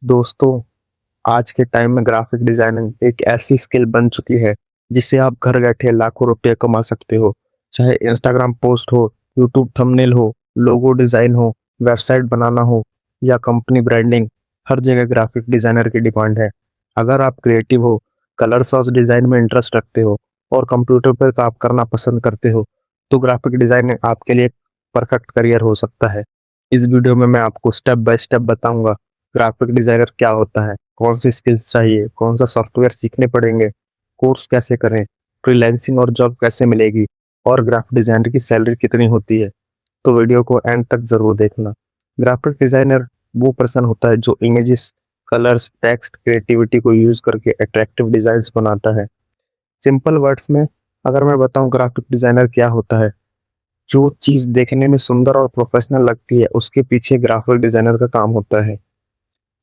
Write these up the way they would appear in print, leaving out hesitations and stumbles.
दोस्तों, आज के टाइम में ग्राफिक डिजाइनिंग एक ऐसी स्किल बन चुकी है जिससे आप घर बैठे लाखों रुपए कमा सकते हो। चाहे इंस्टाग्राम पोस्ट हो, यूट्यूब थंबनेल हो, लोगो डिजाइन हो, वेबसाइट बनाना हो या कंपनी ब्रांडिंग, हर जगह ग्राफिक डिजाइनर की डिमांड है। अगर आप क्रिएटिव हो, कलर्स और डिजाइन में इंटरेस्ट रखते हो और कंप्यूटर पर काम करना पसंद करते हो, तो ग्राफिक डिजाइनिंग आपके लिए परफेक्ट करियर हो सकता है। इस वीडियो में मैं आपको स्टेप बाय स्टेप बताऊंगा ग्राफिक डिजाइनर क्या होता है, कौन सी स्किल्स चाहिए, कौन सा सॉफ्टवेयर सीखने पड़ेंगे, कोर्स कैसे करें, फ्रीलांसिंग और जॉब कैसे मिलेगी और ग्राफिक डिजाइनर की सैलरी कितनी होती है। तो वीडियो को एंड तक जरूर देखना। ग्राफिक डिजाइनर वो पर्सन होता है जो इमेजेस, कलर्स, टेक्स्ट, क्रिएटिविटी को यूज करके अट्रैक्टिव डिजाइन्स बनाता है। सिंपल वर्ड्स में अगर मैं बताऊं ग्राफिक डिजाइनर क्या होता है, जो चीज देखने में सुंदर और प्रोफेशनल लगती है उसके पीछे ग्राफिक डिजाइनर का काम होता है।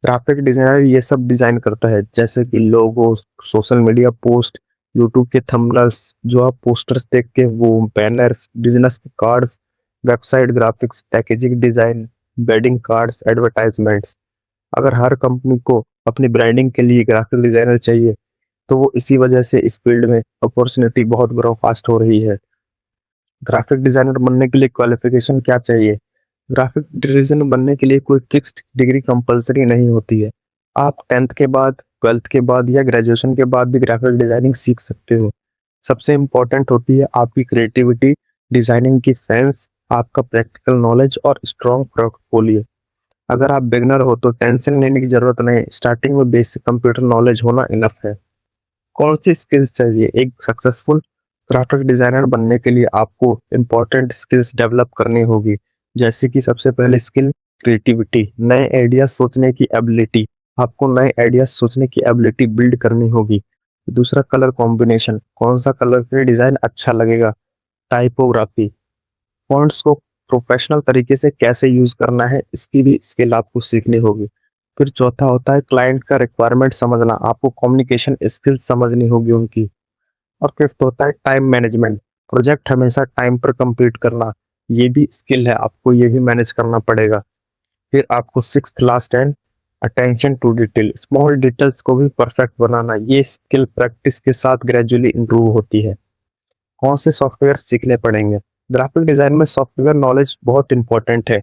ग्राफिक डिजाइनर ये सब डिजाइन करता है, जैसे कि लोगो, सोशल मीडिया पोस्ट, यूट्यूब के थंबनेल्स, जो आप पोस्टर्स देख के वो बैनर्स, बिजनेस के cards, website graphics, packaging design, wedding cards, advertisements. अगर हर कंपनी को अपनी ब्रांडिंग के लिए ग्राफिक डिजाइनर चाहिए, तो वो इसी वजह से इस फील्ड में अपॉर्चुनिटी बहुत ग्रो फास्ट हो रही है। ग्राफिक डिजाइनर बनने के लिए क्वालिफिकेशन क्या चाहिए? ग्राफिक डिजाइनर बनने के लिए कोई फिक्स्ड डिग्री कंपलसरी नहीं होती है। आप 10th के बाद, 12th के बाद या ग्रेजुएशन के बाद भी ग्राफिक डिजाइनिंग सीख सकते हो। सबसे इम्पोर्टेंट होती है आपकी क्रिएटिविटी, डिजाइनिंग की सेंस, आपका प्रैक्टिकल नॉलेज और स्ट्रॉन्ग पोर्टफोलियो। अगर आप बिगनर हो तो टेंशन लेने की जरूरत नहीं, स्टार्टिंग में बेसिक कंप्यूटर नॉलेज होना इनफ है। कौन सी स्किल्स चाहिए? एक सक्सेसफुल ग्राफिक डिजाइनर बनने के लिए आपको इंपॉर्टेंट स्किल्स डेवलप करनी होगी, जैसे कि सबसे पहले स्किल क्रिएटिविटी, नए आइडिया सोचने की एबिलिटी। आपको नए आइडिया सोचने की एबिलिटी बिल्ड करनी होगी। दूसरा कलर कॉम्बिनेशन, कौन सा कलर फिर डिजाइन अच्छा लगेगा। टाइपोग्राफी, फॉन्ट्स को प्रोफेशनल तरीके से कैसे यूज करना है, इसकी भी स्किल आपको सीखनी होगी। फिर चौथा होता है क्लाइंट का रिक्वायरमेंट समझना, आपको कम्युनिकेशन स्किल्स समझनी होगी उनकी। और फिफ्थ होता है टाइम मैनेजमेंट, प्रोजेक्ट हमेशा टाइम पर कंप्लीट करना, ये भी स्किल है, आपको ये भी मैनेज करना पड़ेगा। फिर आपको sixth last and attention to detail, small details को भी परफेक्ट बनाना, ये स्किल प्रैक्टिस के साथ ग्रेजुअली इंप्रूव होती है। कौन से सॉफ्टवेयर सीखने पड़ेंगे? ग्राफिक डिजाइन में सॉफ्टवेयर नॉलेज बहुत इंपॉर्टेंट है।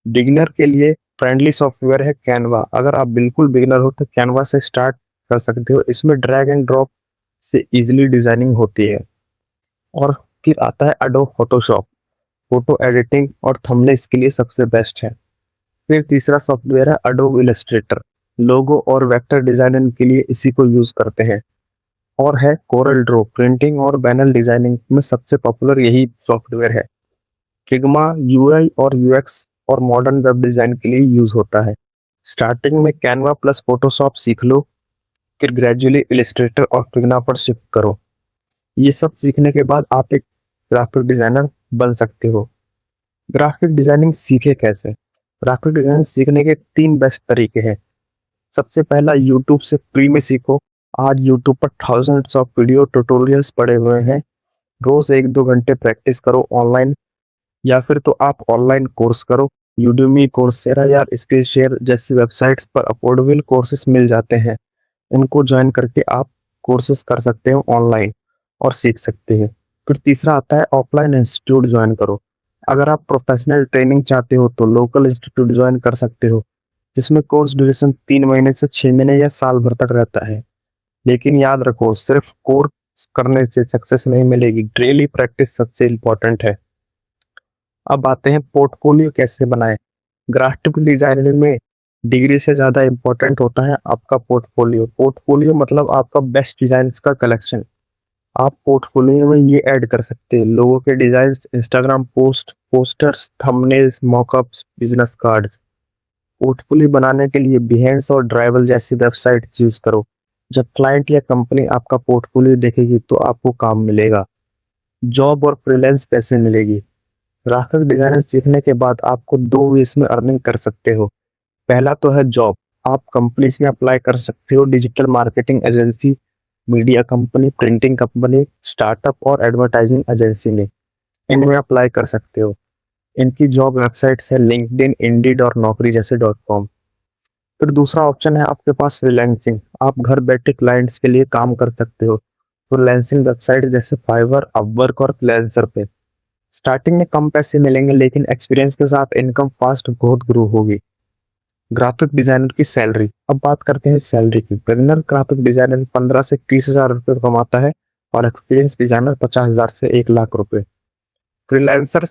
बिगिनर के लिए फ्रेंडली सॉफ्टवेयर है कैनवा। अगर आप बिल्कुल बिगिनर हो तो कैनवा से स्टार्ट कर सकते हो, इसमें ड्रैग एंड ड्रॉप से इजीली डिजाइनिंग होती है। और फिर आता है एडोब फोटोशॉप, फोटो एडिटिंग और थंबनेल्स के लिए सबसे बेस्ट है। फिर तीसरा सॉफ्टवेयर है एडोब इलस्ट्रेटर, लोगो और वेक्टर डिजाइनिंग के लिए इसी को यूज करते हैं। और है कोरल ड्रॉ, प्रिंटिंग और बैनर डिजाइनिंग में सबसे पॉपुलर यही सॉफ्टवेयर है। फिग्मा यूआई और यूएक्स और मॉडर्न वेब डिजाइन के लिए यूज होता है। स्टार्टिंग में कैनवा प्लस फोटोशॉप सीख लो, फिर ग्रेजुअली इलस्ट्रेटर और फिग्मा पर शिफ्ट करो। ये सब सीखने के बाद आप एक ग्राफिक डिजाइनर बन सकते हो। ग्राफिक डिजाइनिंग सीखे कैसे? ग्राफिक डिजाइनिंग सीखने के तीन बेस्ट तरीके हैं। सबसे पहला, यूट्यूब से फ्री में सीखो। आज यूट्यूब पर थाउजेंड्स ऑफ वीडियो ट्यूटोरियल्स पड़े हुए हैं। रोज 1-2 घंटे प्रैक्टिस करो ऑनलाइन, या फिर तो आप ऑनलाइन कोर्स करो। यूडेमी, कोर्सेरा या स्किलशेयर जैसी वेबसाइट्स पर अफोर्डेबल कोर्सेज मिल जाते हैं। इनको ज्वाइन करके आप कोर्सेज कर सकते हो ऑनलाइन और सीख सकते हैं। फिर तीसरा आता है ऑफलाइन इंस्टीट्यूट ज्वाइन करो। अगर आप प्रोफेशनल ट्रेनिंग चाहते हो तो लोकल इंस्टीट्यूट ज्वाइन कर सकते हो, जिसमें कोर्स ड्यूरेशन 3 महीने से 6 महीने या साल भर तक रहता है। लेकिन याद रखो, सिर्फ कोर्स करने से सक्सेस नहीं मिलेगी, डेली प्रैक्टिस सबसे इंपॉर्टेंट है। अब आते हैं पोर्टफोलियो कैसे बनाएं। ग्राफिक डिजाइनिंग में डिग्री से ज्यादा इंपॉर्टेंट होता है आपका पोर्टफोलियो। पोर्टफोलियो मतलब आपका बेस्ट डिजाइन का कलेक्शन। आप पोर्टफोलियो में ये ऐड कर सकते हैं लोगों के design, Instagram post, posters, thumbnails, mockups, business cards. Portfolio बनाने के लिए बिहेंस और ड्राइवल जैसी वेबसाइट यूज करो। जब क्लाइंट या कंपनी आपका पोर्टफोलियो देखेगी तो आपको काम मिलेगा, जॉब और फ्रीलांस पैसे मिलेगी। ग्राफिक डिजाइनर सीखने के बाद आपको दो वेज में अर्निंग कर सकते हो। पहला तो है जॉब, आप कंपनी में अप्लाई कर सकते हो, digital marketing agency, media company, printing company, startup और एडवर्टाइजिंग एजेंसी में इनमें अप्लाई कर सकते हो। इनकी जॉब वेबसाइट्स है लिंक्डइन, इंडीड और नौकरी जैसे .com। फिर दूसरा ऑप्शन है आपके पास फ्रीलांसिंग। आप घर बैठे क्लाइंट्स के लिए काम कर सकते हो फ्रीलांसिंग वेबसाइट जैसे फाइवर, अपवर्क और फ्रीलांसर पे। स्टार्टिंग में कम पैसे मिलेंगे लेकिन एक्सपीरियंस के साथ इनकम फास्ट बहुत ग्रो होगी। ग्राफिक डिजाइनर की सैलरी, अब बात करते हैं सैलरी की। बिगिनर ग्राफिक डिजाइनर 15 से 30 हजार रुपये कमाता है और एक्सपीरियंस डिजाइनर 50 हजार से 1 लाख रुपए। फ्रीलांसर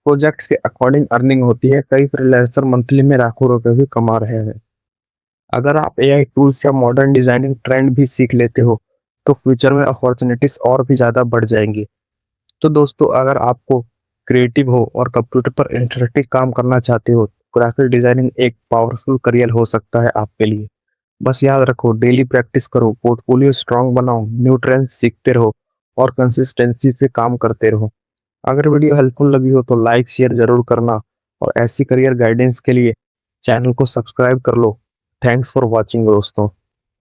प्रोजेक्ट्स के अकॉर्डिंग अर्निंग होती है, कई फ्रीलांसर मंथली में लाखों रुपए भी कमा रहे हैं। अगर आप एआई टूल्स या मॉडर्न डिजाइनिंग ट्रेंड भी सीख लेते हो तो फ्यूचर में अपॉर्चुनिटीज और भी ज़्यादा बढ़ जाएंगी। तो दोस्तों, अगर आपको क्रिएटिव हो और कंप्यूटर पर इंटरेक्टिव काम करना चाहते हो तो ग्राफिक डिजाइनिंग एक पावरफुल करियर हो सकता है आपके लिए। बस याद रखो, डेली प्रैक्टिस करो, पोर्टफोलियो स्ट्रांग बनाओ, न्यू ट्रेंड्स सीखते रहो और कंसिस्टेंसी से काम करते रहो। अगर वीडियो हेल्पफुल लगी हो तो लाइक शेयर जरूर करना और ऐसी करियर गाइडेंस के लिए चैनल को सब्सक्राइब कर लो। थैंक्स फॉर वॉचिंग दोस्तों।